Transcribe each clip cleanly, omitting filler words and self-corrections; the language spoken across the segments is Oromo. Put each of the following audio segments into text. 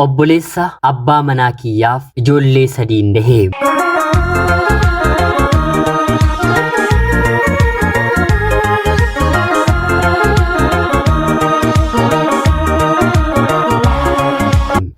Obboleessa abbaa manaa kiyyaaf ijoollee sadiin dahee.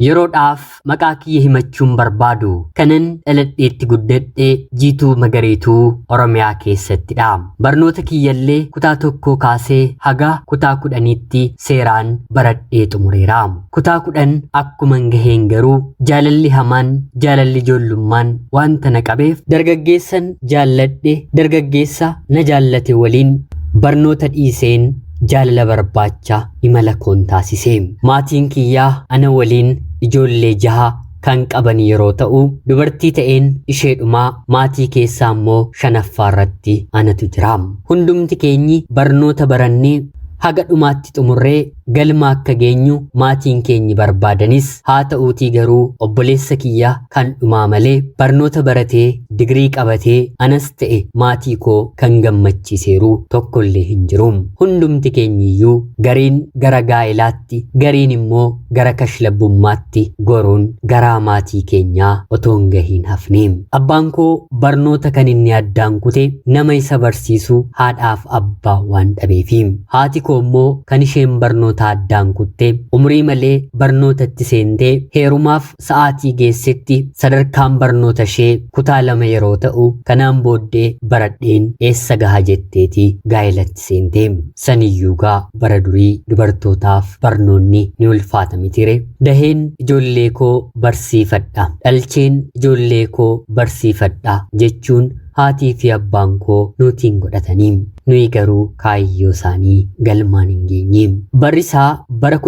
Yeroodhaaf maqaa kiyya himachuun barbaadu kanan dhaladheetti guddadhee Jiituu Magariituu Oromiyaa keessattidha. Barnoota kiyyallee kutaa tokkoo kaasee haga kutaa 10tti seeraan baradhee xumureera. Kutaa 10 akkuman gaheen garuu jaalalli hamaan jaalalli ijoollummaan wanta na qabeef dargaggeessan jaalladhe dargaggeessa na jaallate waliin barnoota dhiiseen jaalala barbaacha imala koon taasise. Maatiin kiyyaa ana waliin ijoollee 6 kan qaban yeroo ta'u dubartii ta'een isheedhumaa maatii keessaa immoo 5ffaarratti anatu jira. Hundumti keenyi barnoota barannee haga dhumaatti xumurree galma akka geenyu maatiin keenyi barbaadanis haa ta'uutii garuu obboleessa kiyya kan dhumaa malee barnoota baratee digirii qabatee anas ta'e maatii koo kan gammachiiseeru tokkollee hin jiru. Hundumti keenyiyyuu gariin gara gaa'ilaatti gariin immoo gara kashlabbummaatti goruun garaa maatii keenyaa otoo hin gahiin hafne. Abbaan koo barnoota kan inni addaan kute nama isa barsiisu haadhaaf abbaa waan dhabeefi. Haati koo immoo kan isheen barnoota addaan kutte umrii malee barnootatti seentee heerumaaf sa'aatii geessetti sadarkaan barnoota ishee kutaa 2 yeroo ta'u kanaan booddee baradheen eessa gaha jetteeti gaa'ilatti seentee. Saniyyuugaa bara durii dubartootaaf barnoonni ni ulfaata mitire. Daheen ijoollee koo barsiifadha dhalcheen ijoollee koo barsiifadha jechuun haatii fi abbaan koo nutiin godhatanii nuyi garuu kaayyoo isaanii galmaan hin geenye. Barrisaa bara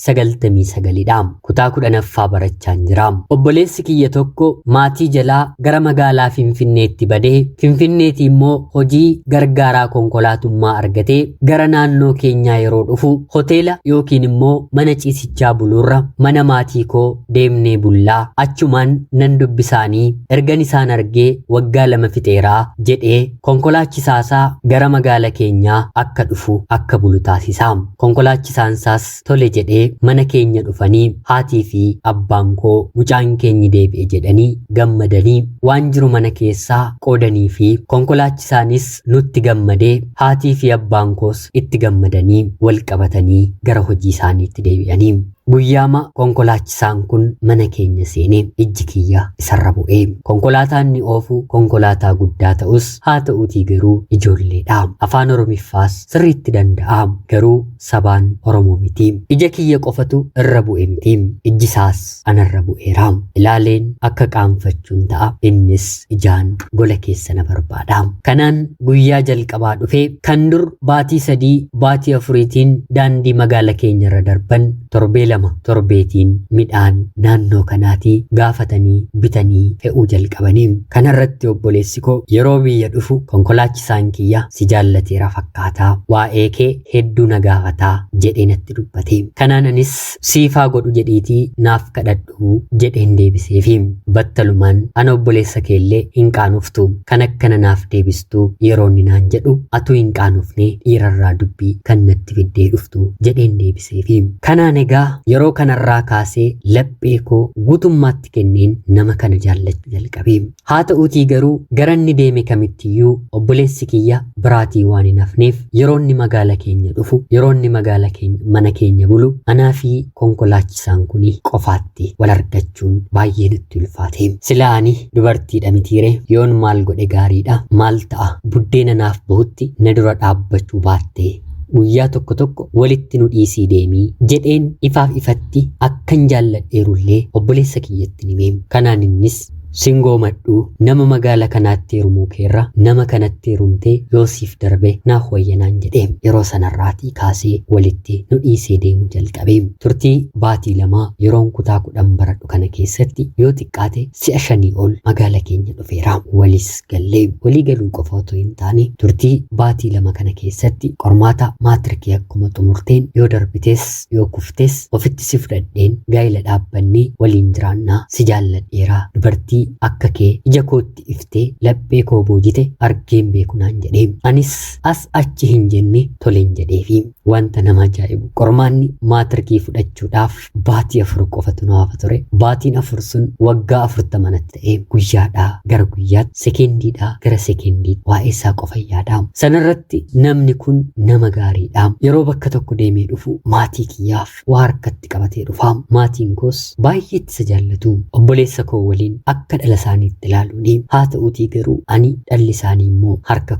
1999dha. Kutaa 10ffaa barachaan jira. Obboleessi kiyya tokko maatii jalaa gara magaalaa Finfinneetti badee Finfinneetii immoo hojii gargaaraa konkolaatummaa argatee gara naannoo keenyaa yeroo dhufu hoteela yookiin immoo mana ciisichaa buluurra mana maatii koo deemnee bullaa achumaan nan dubbisaanii ergan isaan argee waggaa 2 fixeeraa jedhee konkolaachisaasaa gara magaala keenyaa akka dhufu akka bulu taasisa. Konkolaachisaansaas tole jedhee mana keenya dhufanii haatii fi abbaan koo mucaan keenyi deebi'e jedhanii gammadanii waan jiru mana keessaa qoodanii fi konkolaachisaanis nutti gammadee haatii fi abbaan koos itti gammadanii wal qabatanii gara hojii isaaniitti deebi'anii. Guyyaama konkolaachisaan kun mana keenya seenee ijji kiyya isarra bu'ee. Konkolaataan ni oofu konkolaataa guddaa ta'us haa ta'uutii garuu ijoolleedha. Afaan Oromiffaas sirriitti danda'a garuu sabaan Oromoo miti. Ija kiyya qofatu irra bu'e miti. Ijjisaas anarra bu'eera. Ilaaleen akka qaanfachuun ta'a innis ijaan gola keessa na barbaada. Kanaan guyyaa jalqabaa dhufee kan dur baatii 3 baatii 4tiin daandii magaala keenyarra darban torbee 2 torbeetiin midhaan naannoo kanaatii gaafatanii bitanii fe'uu jalqabanii. Kanarratti obboleessi koo yeroo biyya dhufu konkolaachisaan kiyya si jaallateera fakkaataa waa'ee kee hedduu na gaafataa jedhee natti dubbate. Kanaanis siifaa godhu jedhiitii naaf kadhadhu jedheen deebiseefi battalumaan ana obboleessa keellee hin qaanoftu kan akkana naaf deebistuu yeroo inni naan jedhu atuu hin qaanofne dhiirarraa dubbii kan natti fiddee dhuftu jedheen deebiseefi. Kanaan egaa yeroo kanarraa kaasee laphee koo guutummaatti kenneen nama kana jaallachuu jalqabe. Haa ta'uutii garuu gara inni deeme kamittiyyuu obboleessi kiyya biraatii waan hin hafneef yeroo inni magaala keenya dhufu yeroo inni magaala keenya mana keenya bulu anaa fi konkolaachisaan kuni qofaatti wal argachuun baay'ee nutti ulfaate. Silaa ani dubartiidha mitiire yoon maal godhe gaariidha maal ta'a buddeena naaf bahutti na dura dhaabbachuu baatte guyyaa tokko walitti nu dhiisii deemii jedheen ifaaf ifatti akkan jaalladheerullee obboleessa kiyyatti nimee. Kanaan innis singoomadhu nama magaala kanaatti heerumuu keerra nama kanatti heerumtee yoosiif darbe naaf wayyanaan jedhee yeroo sanarraatii kaasee walitti nu dhiisee deemuu jalqabe. Turtii baatii 2 yeroon kutaa 10 baradhu kana keessatti yoo xiqqaate si'a 5 ol magaala keenya dhufeera. Walis gallee walii galuu qofa otoo hin taane turtii baatii 2 kana keessatti qormaata maatirikii akkuma xumurteen yoo darbites yoo kuftes ofitti si fudhadheen gaa'ila dhaabbannee waliin jiraannaa si jaalladheeraa dubartii akka kee ija kootti iftee laphee koo boojite argeen beeku naan jedhee anis as achi hin jenne toleen jedheefi wanta nama ajaa'ibu qormaanni maatirikii fudhachuudhaaf baatii 4 qofatu naaf ture. Baatiin 4 sun waggaa 40 natti ta'e guyyaadhaa gara guyyaatti sekendiidhaa gara sekendiitti waa'ee isaa qofa yaada. Sanarratti namni kun nama gaariidha. Yeroo bakka tokko deemee dhufu maatii kiyyaaf waa harkatti qabatee dhufa. Maatiin koos baay'ee itti jaallatu. Obboleessa koo waliin akka dhala isaaniitti ilaaluuni. Haa ta'uutii garuu ani dhalli isaanii immoo harka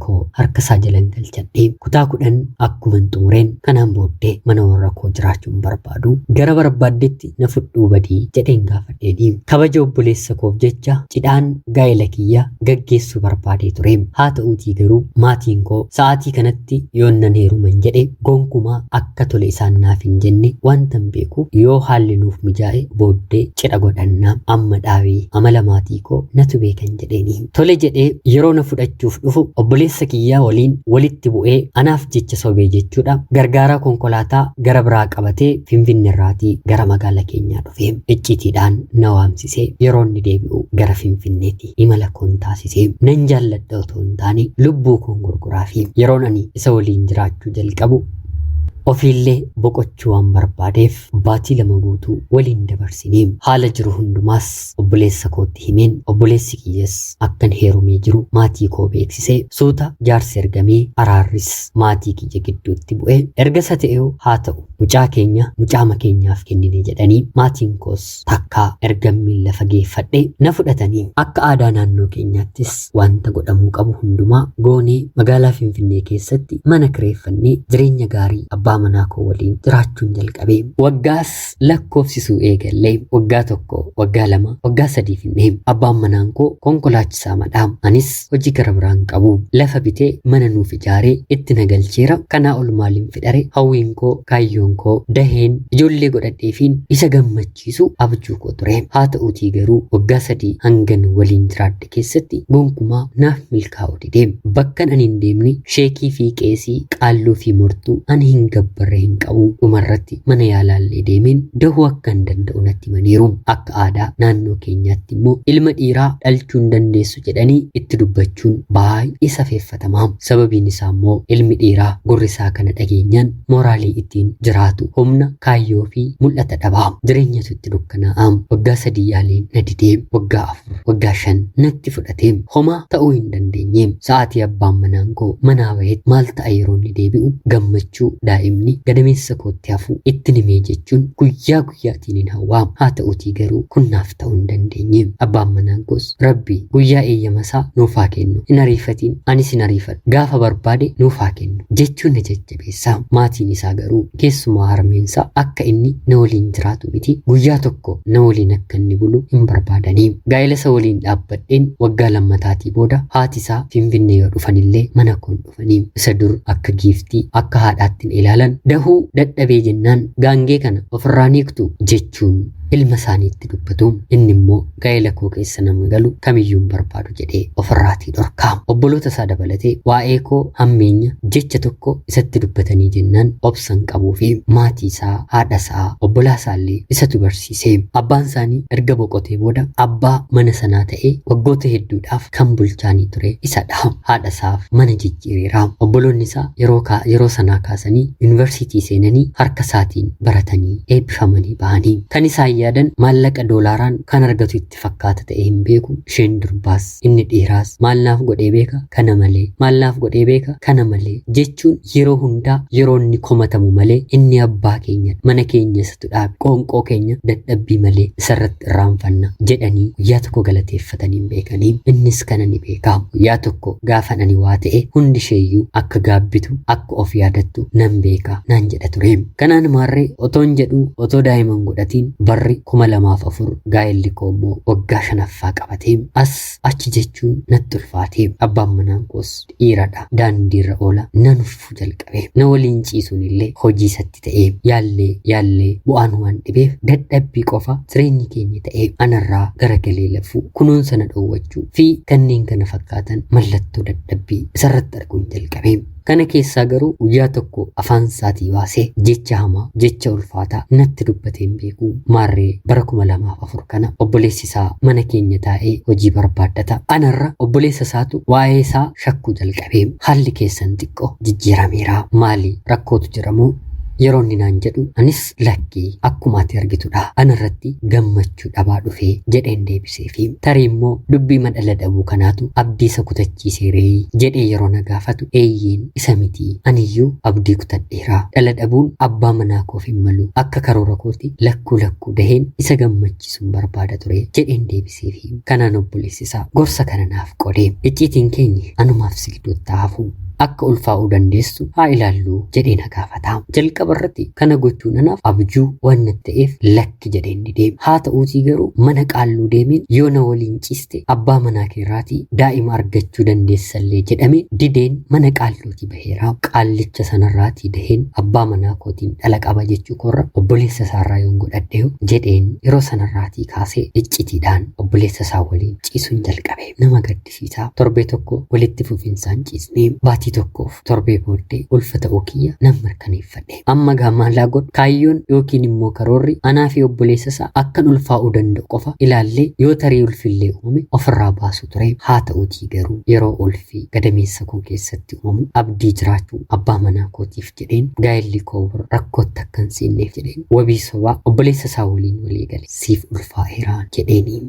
isaa jalan galchadhee kutaa 10 akkuma xumureen kanaan booddee mana warra koo jiraachuun barbaadu gara barbaaddetti na fudhuu badii jedheen gaafadheeni. Kabaja obboleessa koof jecha cidhaan gaa'ela kiyya gaggeessuu barbaadee ture. Haa ta'uutii garuu maatiin koo sa'aatii kanatti yoonnan heeruman jedhe gonkumaa akka tole isaan naaf hin jenne wantan beeku yoo haalli nuuf mijaa'e booddee cidha godhannaa amma dhaabee amala maatii koo natu beekan jedheeni. Tole jedhee yeroo na fudhachuuf dhufu obboleessa kiyyaa waliin walitti bu'ee anaaf jecha sobee jechuudha. Gargaaraa konkolaataa gara biraa qabatee Finfinneerraatii gara magaala keenyaa dhufe. Iccitiidhaan na waamsisee yeroo inni deebi'u gara Finfinneetti imala koon taasisee nan jaalladha otoo hin taane lubbuu koon gurguraa fi yeroon ani isa waliin jiraachuu jalqabu ofiillee boqochuu waan barbaadeef baatii 2 guutuu waliin dabarsinee haala jiru hundumaas obboleessa kootti himeen obboleessi kiyyas akkan heerumee jiru maatii koo beeksisee suuta jaarsi ergamee araarris maatii kiyya gidduutti bu'ee ergasa ta'ee haa ta'u mucaa keenyaaf kennine jedhanii maatiin koos takkaa ergammiin lafa geeffadhee na fudhatanii akka aadaa naannoo keenyaattis wanta godhamuu qabu hundumaa goonee magaalaa Finfinnee keessatti mana kireeffannee jireenya gaarii abbaa manaa koo waliin jiraachuun jalqabee waggaas lakkoofsisuu eegallee waggaa 1 waggaa 2 waggaa 3 finnee abbaan manaan koo konkolaachisaa madhaam anis hojii gara biraan qabu lafa bitee mana nuuf ijaaree itti nagalcheera. Kanaa ol maaliin fidhare hawwiin koo kaayyoon koo daheen ijoollee godhadheefiin isa gammachiisu abjuu koo ture. Haa ta'uutii garuu waggaa 3 hangan waliin jiraadhe keessatti gonkumaa naaf milkaa'u didee bakkan ani hin deemne sheekii fi qeesii qaalluu fi mortuu ani hin gabbarre hin qabu. Dhumarratti mana yaalaallee deemeen dahuu akka hin danda'u natti himaniiru. Akka aadaa naannoo keenyaatti immoo ilma dhiiraa dhalchuu hin dandeessu jedhanii itti dubbachuun baay'ee safeeffatamaa. Sababiin isaa immoo ilmi dhiiraa gurrisaa kana dhageenyaan mooraalii ittiin jiraatu humna kaayyoo fi mul'ata dhabaa jireenyatu itti dukkanaa'aa. Waggaa 3 yaaleen na didee waggaa 4 waggaa 5 natti fudhatee homaa ta'uu hin dandeenye. Sa'aatii abbaan manaan koo manaa baheet maal ta'a yeroo inni deebi'u gammachuu daa'imni gadameessa kootti hafu itti nimee jechuun guyyaa guyyaatiin hin hawwaa. Haa ta'uutii garuu kun naaf ta'uu hin dandeenye. Abbaan manaan koos rabbi guyyaa eeyyamasaa nuuf haa kennu hin ariifatiin anis hin ariifadhu gaafa barbaade nuuf haa kennu jechuun na jajjabeessa. Maatiin isaa garuu keessumaa harmeensaa akka inni na waliin jiraatu miti guyyaa tokko na waliin akka inni bulu hin barbaadanii. Gaa'ela isa waliin dhaabbadheen waggaa 2 booda haati isaa Finfinnee yoo dhufanillee mana koon dhufanii isa dur akka giiftii akka haadhaattiin ilaalan dahuu dadhabee jennaan gaangee kana ofirraa hiiktu jechuun ilma isaaniitti dubbatu. Inni immoo gaa'ela koo keessa nama galu kamiyyuu barbaadu jedhee ofirraatii dhorkaa. Obboloota isaa dabalatee waa'ee koo hammeenya jecha tokko isatti dubbatanii jennaan obsan qabuu fi maatii isaa haadha isaa obbolaa isaallee isatu barsiisee. Abbaan isaanii erga boqotee booda abbaa mana sanaa ta'ee waggoota hedduudhaaf kan bulchaanii ture isadha. Haadha isaaf mana jijjiireera. Obboloonni isaa yeroo sanaa kaasanii yuunivarsiitii seenanii harka isaatiin baratanii eebbifamanii bahanii. Kan isaan yaadan maallaqa doolaaraan kan argatu itti fakkaata ta'e hin beeku. Isheen durbaas inni dhiiraas maalnaaf godhee beeka kana malee maalnaaf godhee beeka kana malee jechuun yeroo hundaa yeroo inni komatamu malee inni abbaa keenya mana keenya isatu dhaabe qoonqoo keenya dadhabbii malee isarratti irraanfanna jedhanii guyyaa tokko galateeffatanii beekanii. Innis kana ni beeka. Guyyaa tokko gaafa ani waa ta'e hundi isheeyyuu akka gaabbitu akka of yaadattu nan beeka naan jedha ture. Kanaan maarree otoon jedhu otoo daa'iman godhatiin barri 2004 gaa'elli koo immoo waggaa 5ffaa qabatee as achi jechuun natti ulfaatee. Abbaan manaan koos dhiiradha daandiirra oola nan uffuu jalqabe. Na waliin ciisuun illee hojii isatti ta'ee yaallee bu'aan waan dhibeef dadhabbii qofa jireenyi keenya ta'ee anarraa garagalee lafuu kunuunsa na dhoowwachuu fi kanneen kana fakkaatan mallattoo dadhabbii isarratti arguun jalqabe. Kana keessaa garuu guyyaa tokko afaan isaatii baasee jecha hamaa jecha ulfaataa natti dubbateen beeku maarree bara 2004 kana obboleessi isaa mana keenya taa'ee hojii barbaaddata. Anarra obboleessa isaatu waa'ee isaa shakkuu jalqabee haalli keessan xiqqoo jijjiirameera maali rakkootu jiramoo yeroo inni naan jedhu anis lakkii akkuma ati argitudha anarratti gammachuu dhabaa dhufee jedheen deebisee fi tarii immoo dubbii madhala dhabuu kanaatu abdii isa kutachiisee ree jedhee yeroo na gaafatu eeyyeen isa miti aniyyuu abdii kutadheera dhala dhabuun abbaa manaa koof hin malu akka karoora kooti lakkuu daheen isa gammachiisuun barbaada ture jedheen deebisee fi kanaan obboleessi isaa gorsa kana naaf qodee icciitiin keenya anumaaf sigdoottaa hafu akka ulfaa'uu dandeessu haa ilaallu jedhee na gaafata. Jalqaba irratti kana gochuun anaaf abjuu waan ta'eef lakki jedheen deeme. Haa ta'uutii garuu mana qaalluu deemeen yoo na waliin ciiste abbaa manaa keerraatii daa'ima argachuu dandeessallee jedhamee dideen mana qaalluutii baheera. Qaallicha sanarraatii daheen abbaa manaa kootiin dhala qaba jechuu korra obboleessa isaarraa yoon godhadheeyo jedheen yeroo sanarraatii kaasee iccitiidhaan obboleessa isaa waliin ciisuun jalqabe. Nama gaddisiisaa torbee tokko walitti fufinsaan ciisnee baatii tokkoof torbee booddee ulfa ta'uu kiyya nan mirkaneeffadhe. Amma gaamaalaa godhu kaayyoon yookiin immoo karoorri anaa fi obboleessa isaa akkan ulfaa'uu danda'u qofa ilaallee yoo tarii ulfillee uumame ofirraa baasu ture. Haa ta'uutii garuu yeroo ulfii gadameessa koo keessatti uumamu abdii jiraachuu abbaa manaa kootiif jedheen gaa'elli koo rakkootti akkan seenneef jedheen wabii sobaa obboleessa isaa waliin walii gale siif ulfaa'eeraan jedheeni.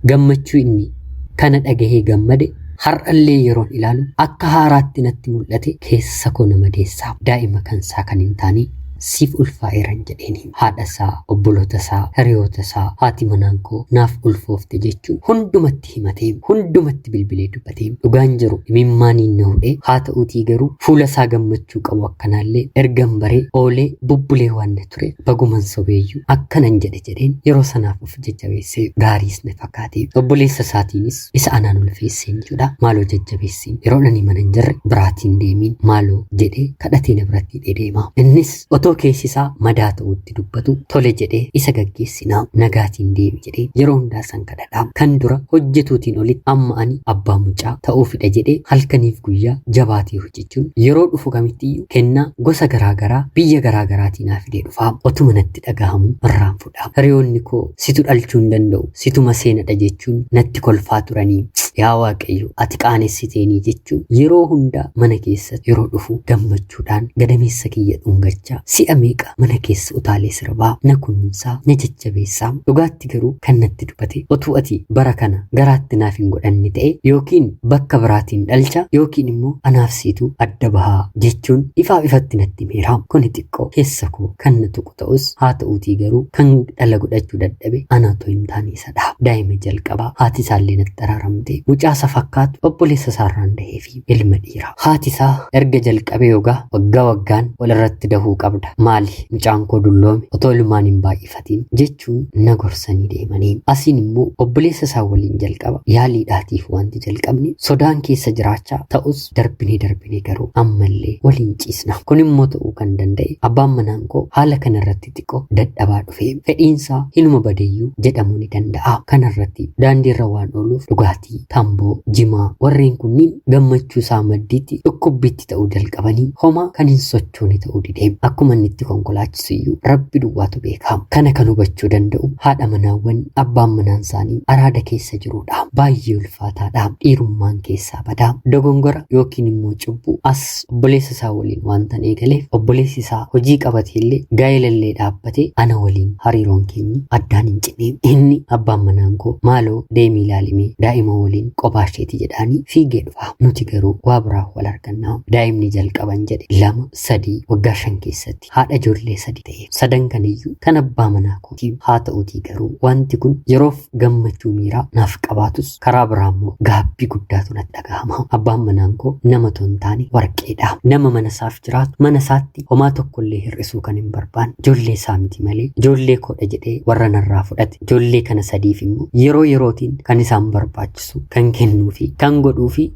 Gammachuu inni kana dhagahee gammade har'allee yeroon ilaalu akka haaraatti natti mul'ate keessa koo nama deessaa daa'ima kansaa kan hin taane siif ulfaa'eeran jedheeni. Haadha isaa, obboloota isaa, hiriyoota isaa, haati manaan koo naaf ulfoofte jechuun hundumatti himatee hundumatti bilbilee dubbatee dhugaan jiru imimmaaniin na hudhee haa ta'uutii garuu fuula isaa gammachuu qabu akkanaallee ergan baree oolee bubbulee waan na ture baguman sobeeyyuu akkanan jedheen yeroo sanaaf of jajjabeessee gaariis na fakkaate. Obboleessa isaatiinis isa anaan ulfeesseen jedha maaloo jajjabeessiin yeroo ani mana hin jirre biraatiin deemiin maaloo jedhee kadhatee na biratti deema. Innis otoo keessisaa madaa ta'utti dubbatu tole jedhee isa gaggeessinaa nagaatiin deemi jedhee yeroo hundaa san kadhadhaa kan dura hojjetuutiin olitti amma ani abbaa mucaa ta'uufidha jedhee halkaniif guyyaa jabaatee hojjechuun yeroo dhufu kamittiyyuu kennaa gosa garaagaraa biyya garaagaraatiin naa fidee dhufaa otuma natti dhagahamu irraan fudhaa. Hiriyoonni koo situ dhalchuu hin danda'u situma seenadha jechuun natti kolfaa turanii yaa waaqayyo ati qaanessiteenii jechuun yeroo hundaa mana keessatti yeroo dhufu gammachuudhaan gadameessa kiyya dhungachaa si'a meeqa mana keessa utaalee sirbaa na kunuunsaa na jajjabeessaa. Dhugaatti garuu kan natti dubbate otuu ati bara kana garaatti naaf hin godhanne ta'e yookiin bakka biraatiin dhalcha yookiin immoo anaaf siitu adda bahaa jechuun ifatti natti meera. Kuni xiqqoo keessa koo kan na tuqu ta'us haa ta'uutii garuu kan dhala godhachuu dadhabe anaatoo hin taane isadha. Daa'ima jalqabaa haati isaallee natti araaramte mucaasa fakkaatu obboleessa isaarraan dahee fi ilma dhiira. Haati isaa erga jalqabee yogaa waggaan walirratti dahuu qabda. Maali mucaan koo dulloome otoo ilmaan hin baay'ifatiin jechuun na gorsanii deemanii asiin immoo obboleessa isaa waliin jalqaba yaaliidhaatiif wanti jalqabne sodaan keessa jiraachaa ta'us darbinee garuu ammallee waliin ciisna. Kun immoo ta'uu kan danda'e abbaan manaan koo haala kanarratti xiqqoo dadhabaa dhufee fedhiinsaa hinuma badeeyyuu jedhamuu ni danda'a. Kanarratti daandiirra waan ooluuf dhugaatii tamboo jimaa warreen kunniin gammachuu isaa maddiitti dhukkubbiitti ta'uu jalqabanii homaa kan hin sochoone ta'uu didee akkuma inni itti konkolaachisuyyuu rabbi duwwaatu beekama. Kana kan hubachuu danda'u haadha manaawwan abbaan manaan isaanii araada keessa jirudha. Baay'ee ulfaataadha. Dhiirummaan keessaa badaa dogongora yookiin immoo cubbuu as obboleessa isaa waliin waantan eegaleef obboleessi isaa hojii qabateellee gaa'elallee dhaabbatee ana waliin hariiroon keenyi addaan hin cinne. Inni abbaan manaan koo maaloo deemii ilaalimee daa'ima waliin kophaa isheeti jedhaanii fiigee dhufa. Nuti garuu waa biraa wal argannaa. Daa'imni jalqaban jedhe 2 3 waggaa 5 keessatti haadha ijoollee 3 ta'e sadan kaniyyuu kan abbaa manaa kootii. Haa ta'uutii garuu wanti kun yeroof gammachuu miiraa naaf qabaatus karaa biraa immoo gaabbii guddaatu natti dhagahama. Abbaan manaan koo nama ton taane warqeedha. Nama mana isaaf jiraatu mana isaatti homaa tokkollee hir'isuu kan hin barbaanne ijoollee isaa miti malee ijoollee koodha jedhee warra narraa fudhate ijoollee kana sadiif immoo yeroo yerootiin kan isaan barbaachisu kan kennuu fi kan godhuu fi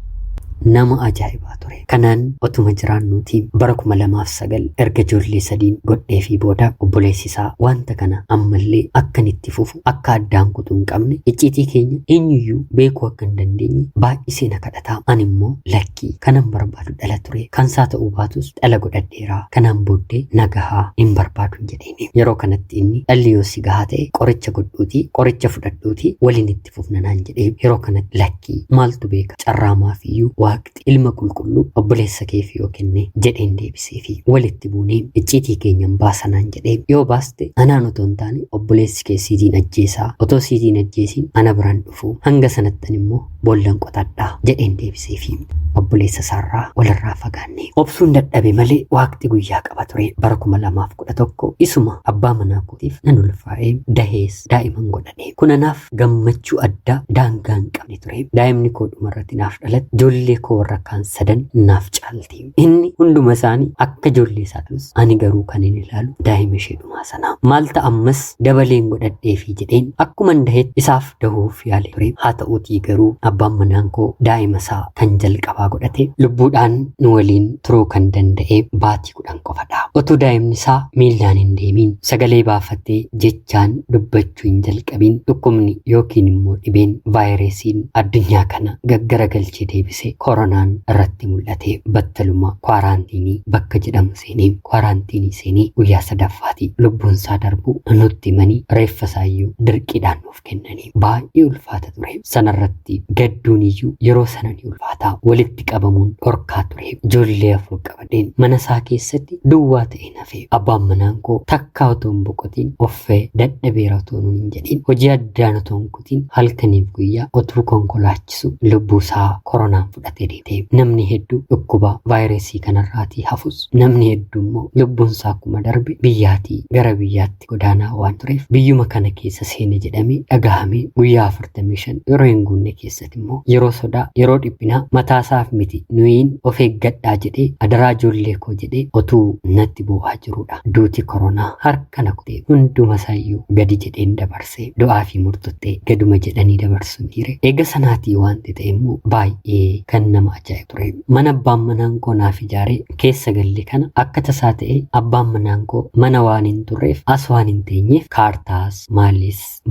nama ajaa'ibaa ture. Kanaan otuma jiraannuutii bara 2009 erga ijoollee sadiin godhee fi booda obboleessi isaa wanta kana ammallee akka itti fufu akka addaan kutuu hin qabne icciitii keenya eenyuyyuu beekuu akka hin dandeenye baay'isee na kadhataa. Ani immoo lakkii kanan barbaadu dhala ture kan isaa ta'uu baatus dhala godhadheeraa kanaan booddee nagahaa hin barbaadu jedheeni. Yeroo kanatti inni dhalli yoo si gahaa ta'e qoricha godhuutii qoricha fudhadhuutii waliin itti fufna naan jedhee yeroo kanatti lakkii maaltu beeka carraamaaf iyyuu waaqti ilma qulqulluu obboleessa keef yoo kenne jedheen deebisee fi walitti buunee icciitii keenyan baasanaan jedhee yoo baaste anaan otoo hin taane obboleessi kee siitiin ajjeesaa otoo siitiin ajjeesiin ana biraan dhufu hanga sanattan immoo boollan qotadhaa jedheen deebisee fi obboleessa isaarraa walirraa fagaanne obsuun dadhabe malee waaqti guyyaa qaba ture. Bara 2011 isuma abbaa manaa kootiif nan ulfaa'ee dahees daa'iman godhadhe. Kunanaaf gammachuu addaa daangaa hin qabne ture. Daa'imni koo dhumarratti naaf dhalatte ijoollee koo warra kaan sadan naaf caalti. Inni hunduma isaanii akka ijoollee isaa dhalus ani garuu kan inni ilaalu daa'ima ishee dhumaa sanaa. Maal ta'ammas dabaleen godhadhee fi jedheen akkuman daheet isaaf dahuuf yaale ture. Haa ta'uutii garuu abbaan manaan koo daa'ima isaa kan jalqabaa godhate lubbuudhaan nu waliin turuu kan danda'e baatii 10 qofadha. Otoo daa'imni isaa miillaan hin deemiin sagalee baafattee jechaan dubbachuu hin jalqabiin dhukkubni yookiin immoo dhibeen vaayirasiin addunyaa kana gaggaragalchee deebise koronaan irratti mul'ate battaluma kwaaraantiinii bakka jedhamu seenee kwaaraantiinii seenee guyyaa 3ffaati lubbuun isaa darbu nutti himanii reeffa isaayyuu dirqiidhaan nuuf kennanii baay'ee ulfaata ture. Sanarratti gadduun iyyuu yeroo sana ni ulfaata. Walitti qabamuun dhorkaa ture. Ijoollee 4 qabadheen mana isaa keessatti duwwaa ta'e nafe. Abbaan manaan koo takkaa otoo hin boqotiin offee dadhabeera otoo nuun hin jedhin hojii addaan otoo hin kutiin halkaniif guyyaa otuu konkolaachisu lubbuu isaa koronaan fudhatee deemte. Namni hedduu dhukkuba vaayirasii kanarraatii hafus namni hedduu immoo lubbuun isaa akkuma darbe biyyaatii gara biyyaatti godaanaa waan tureef biyyuma kana keessa seene jedhamee dhagahame guyyaa 45 yeroo hin guunne keessatti immoo yeroo sodaa yeroo dhiphinaa mataasaaf miti nuyiin of eeggadhaa jedhee adaraa ijoollee koo jedhee otuu natti bu'aa jirudha. Duuti koronaa harka na kutee hunduma isaayyuu gadi jedheen dabarsee du'aa fi murtottee gaduma jedhanii dabarsuun dhiire. Eega sanaatii wanti ta'e immoo baay'ee kan nama ajaa'ibu ture. Mana abbaan manaan koo naaf ijaaree keessa galle kana akka tasaa ta'e abbaan manaan koo mana waan hin turreef as waan hin teenyeef kaartaas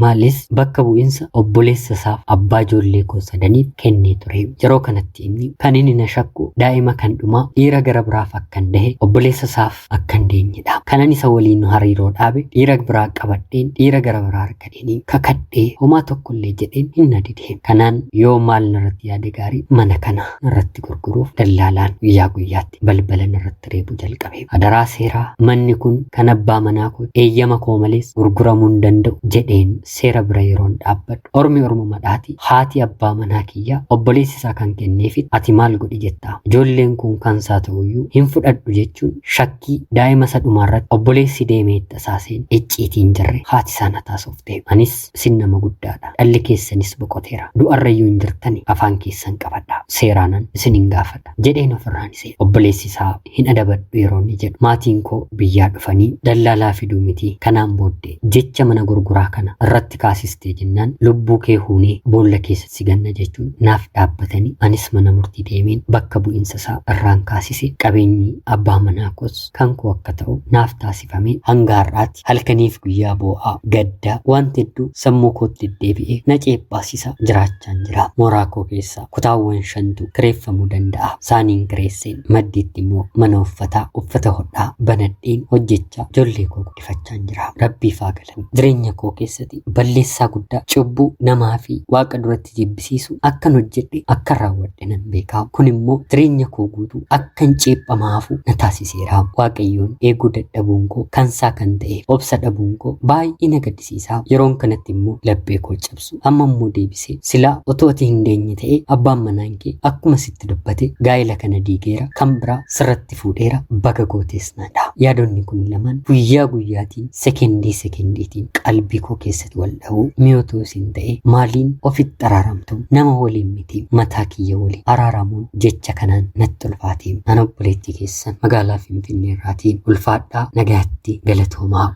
maalis bakka bu'iinsa obboleessa isaaf abbaa ijoollee koo sadaniif kennee ture. Yeroo kanatti inni kan inni na shakku daa'ima kan dhumaa dhiira gara biraaf akkan dahe obboleessa isaaf akkan deenyedha. Kanan isa waliin hariiroo dhaabe dhiira biraa qabadheen dhiira gara biraa argadheen kakadhee homaa tokkollee jedheen hin nadideen. Kanaan yoo maal narratti yaade gaarii mana kana narratti gurguruuf dallaalaan guyyaa guyyaatti balbala narratti reebu jalqabe. Adaraa seeraa manni kun kan abbaa manaa koo eeyyama koo malees gurguramuu hin danda'u jedheen seera bira yeroon dhaabbadhu ormi ormumadhaati haati abbaa manaa kiyyaa obboleessi isaa kan kenneefit ati maal godhi jettaa ijoolleen kun kansaa ta'uyyuu hin fudhadhu jechuun shakkii daa'ima isa dhumaarratti obboleessi deemee tasaaseen icciitiin jirre haati sana taasofte. Anis isin nama guddaadha dhalli keessanis boqoteera du'arrayyuu hin jirtani afaan keessan qabadha seeraanan isin hin gaafadha jedheen ofirraan isee obboleessi isaa hin adabadhu yeroo inni jedhu maatiin koo biyyaa dhufanii dallaalaa fiduu miti kanaan booddee jecha mana gurguraa kana irratti kaasistee jennaan lubbuu kee huunee boolla keessatti si ganna jechuun naaf dhaabbatanii anis mana murtii deemeen bakka bu'iinsa isaa irraan kaasise qabeenyi abbaa manaa koos kan koo akka ta'u naaf taasifame hanga har'aatti halkaniif guyyaa boo'aa gaddaa wanti hedduu sammuu kootti deddeebi'ee na ceephaasisa jiraachaan jira. Mooraa koo keessa kutaawwan 5tu kireeffamuu danda'a. Saaniin kireesseen maddiitti immoo mana uffata hodhaa banadheen hojjechaa ijoollee koo guddifachaan jira. Rabbiif haa galatu. Jireenya koo keessatti balleessaa guddaa cubbuu namaa fi waaqa duratti jibbisiisu akkan hojjedhe akka raawwadhe nan beekaa. Kun immoo jireenya koo guutuu akkan ceephamaafu na taasiseera. Waaqayyoon eeguu dadhabuun koo kansaa kan ta'e obsa dhabuun koo baay'ee na gaddisiisa. Yeroon kanatti immoo laphee koo cabsu amma immoo deebisee silaa otoo ati hin deenye ta'e abbaan manaan kee akkuma sitti dubbate gaa'ela kana diigeera kan biraa sirratti fuudheera baga gootees naadha. Yaadonni kun lamaan guyyaa guyyaatiin sekendiitiin qalbii koo keessatti wal dha'uu mi'ootoo isin ta'e maaliin ofitti araaramtu nama waliin miti mataa kiyya waliin araaramuun jecha kanaan natti ulfaatee ana obboleettii keessan magaalaa Finfinnee irraatiin ulfaadhaa nagaatti galatoomaa.